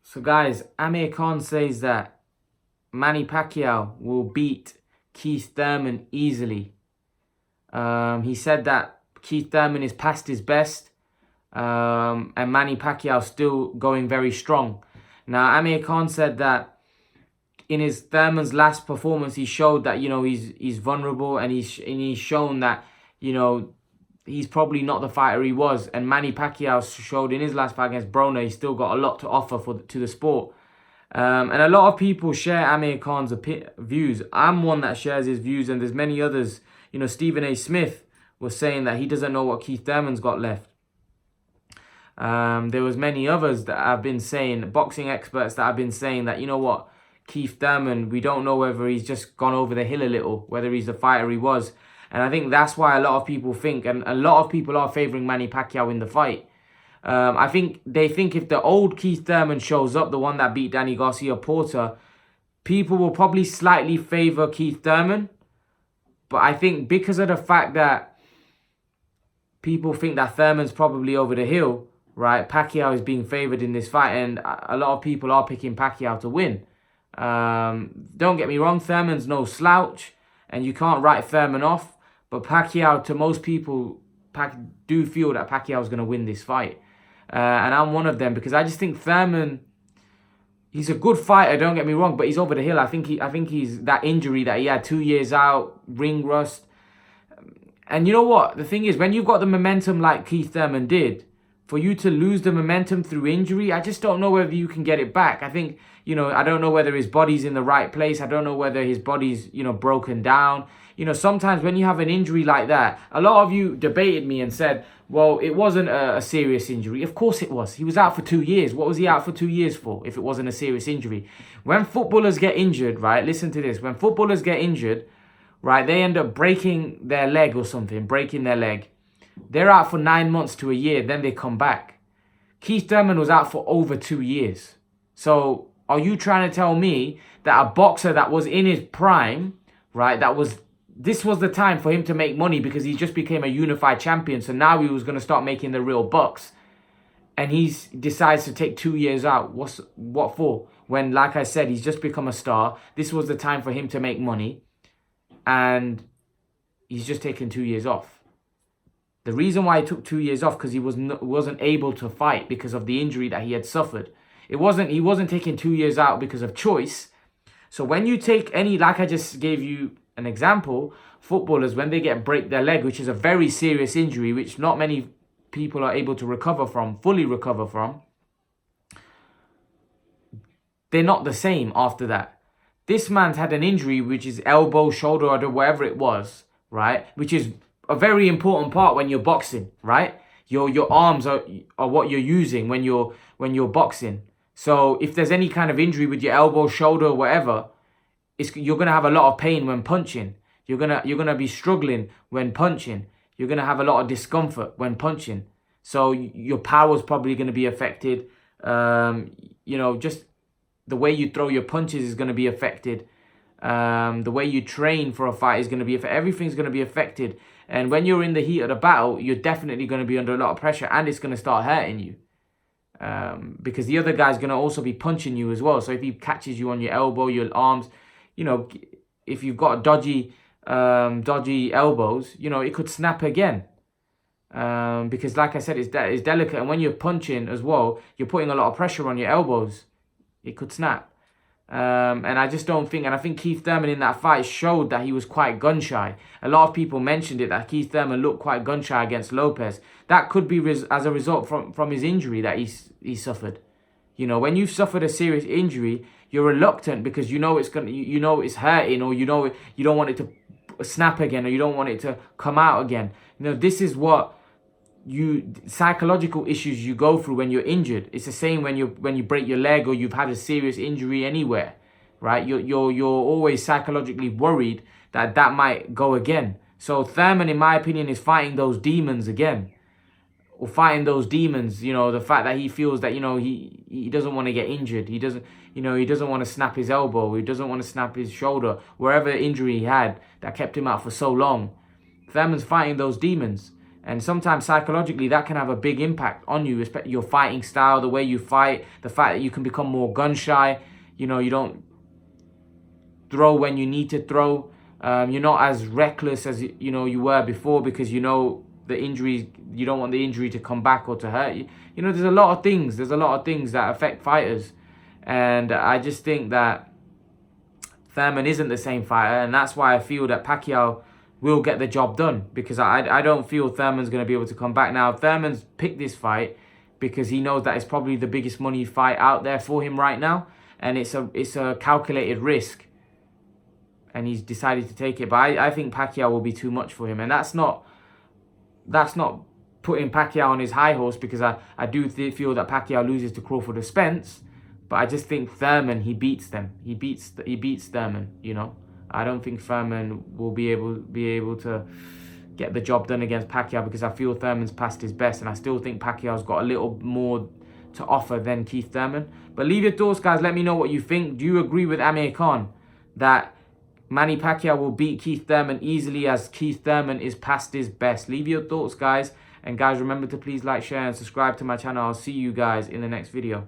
So guys, Amir Khan says that Manny Pacquiao will beat Keith Thurman easily. He said that Keith Thurman is past his best, and Manny Pacquiao still going very strong. Now, Amir Khan said that in his Thurman's last performance, he showed that he's vulnerable, and he's shown that he's probably not the fighter he was. And Manny Pacquiao showed in his last fight against Broner, he's still got a lot to offer to the sport. And a lot of people share Amir Khan's views. I'm one that shares his views, and there's many others. Stephen A. Smith was saying that he doesn't know what Keith Thurman's got left. There was many others that have been saying, boxing experts that have been saying that, Keith Thurman, we don't know whether he's just gone over the hill a little, whether he's the fighter he was. And I think that's why a lot of people think, and a lot of people are favouring Manny Pacquiao in the fight. I think they think if the old Keith Thurman shows up, the one that beat Danny Garcia Porter, people will probably slightly favour Keith Thurman. But I think because of the fact that people think that Thurman's probably over the hill, right? Pacquiao is being favoured in this fight, and a lot of people are picking Pacquiao to win. Don't get me wrong, Thurman's no slouch, and you can't write Thurman off. But Pacquiao, to most people, do feel that Pacquiao is going to win this fight. And I'm one of them, because I just think Thurman, he's a good fighter, don't get me wrong, but he's over the hill. I think he's that injury that he had 2 years out, ring rust. And you know what? The thing is, when you've got the momentum like Keith Thurman did, for you to lose the momentum through injury, I just don't know whether you can get it back. I think, I don't know whether his body's in the right place. I don't know whether his body's, broken down. Sometimes when you have an injury like that, a lot of you debated me and said, well, it wasn't a serious injury. Of course it was. He was out for 2 years. What was he out for 2 years for if it wasn't a serious injury? When footballers get injured, right, listen to this. When footballers get injured, right, they end up breaking their leg or something, breaking their leg. They're out for 9 months to a year, then they come back. Keith Thurman was out for over 2 years. So are you trying to tell me that a boxer that was in his prime, right, this was the time for him to make money because he just became a unified champion, so now he was going to start making the real bucks, and he decides to take 2 years out? What for? When, like I said, he's just become a star. This was the time for him to make money, and he's just taken 2 years off. The reason why he took 2 years off, because he wasn't able to fight because of the injury that he had suffered. He wasn't taking 2 years out because of choice. So when you take any, like I just gave you an example, footballers, when they break their leg, which is a very serious injury, which not many people are able to fully recover from, they're not the same after that. This man's had an injury, which is elbow, shoulder, or whatever it was, right? Which is a very important part when you're boxing, right? Your arms are what you're using when you're boxing. So if there's any kind of injury with your elbow, shoulder, or whatever, you're gonna have a lot of pain when punching. You're gonna be struggling when punching. You're gonna have a lot of discomfort when punching. So your power's probably gonna be affected. Just the way you throw your punches is gonna be affected. The way you train for a fight is gonna be affected. Everything's gonna be affected. And when you're in the heat of the battle, you're definitely gonna be under a lot of pressure, and it's gonna start hurting you. Because the other guy's gonna also be punching you as well. So if he catches you on your elbow, your arms, if you've got dodgy elbows, it could snap again. Because like I said, it's delicate. And when you're punching as well, you're putting a lot of pressure on your elbows. It could snap. And I just don't think, and I think Keith Thurman in that fight showed that he was quite gun-shy. A lot of people mentioned it, that Keith Thurman looked quite gun-shy against Lopez. That could be as a result from his injury that he suffered. When you've suffered a serious injury, you're reluctant because it's hurting, or you don't want it to snap again, or you don't want it to come out again. This is what psychological issues you go through when you're injured. It's the same when you break your leg or you've had a serious injury anywhere, right? You're always psychologically worried that might go again. So Thurman, in my opinion, is fighting those demons again. Or fighting those demons, the fact that he feels that, he doesn't want to get injured. He doesn't want to snap his elbow. He doesn't want to snap his shoulder. Wherever injury he had that kept him out for so long. Thurman's fighting those demons. And sometimes psychologically that can have a big impact on you, your fighting style, the way you fight, the fact that you can become more gun shy. You know, you don't throw when you need to throw. You're not as reckless as you were before, because the injury, you don't want the injury to come back or to hurt you. There's a lot of things. There's a lot of things that affect fighters, and I just think that Thurman isn't the same fighter, and that's why I feel that Pacquiao will get the job done, because I don't feel Thurman's going to be able to come back. Now, Thurman's picked this fight because he knows that it's probably the biggest money fight out there for him right now, and it's a calculated risk, and he's decided to take it. But I think Pacquiao will be too much for him, and that's not putting Pacquiao on his high horse, because I do feel that Pacquiao loses to Crawford or Spence, but I just think Thurman, he beats them. He beats Thurman. I don't think Thurman will be able to get the job done against Pacquiao, because I feel Thurman's past his best, and I still think Pacquiao's got a little more to offer than Keith Thurman. But leave your thoughts, guys. Let me know what you think. Do you agree with Amir Khan that Manny Pacquiao will beat Keith Thurman easily, as Keith Thurman is past his best? Leave your thoughts, guys. And guys, remember to please like, share, and subscribe to my channel. I'll see you guys in the next video.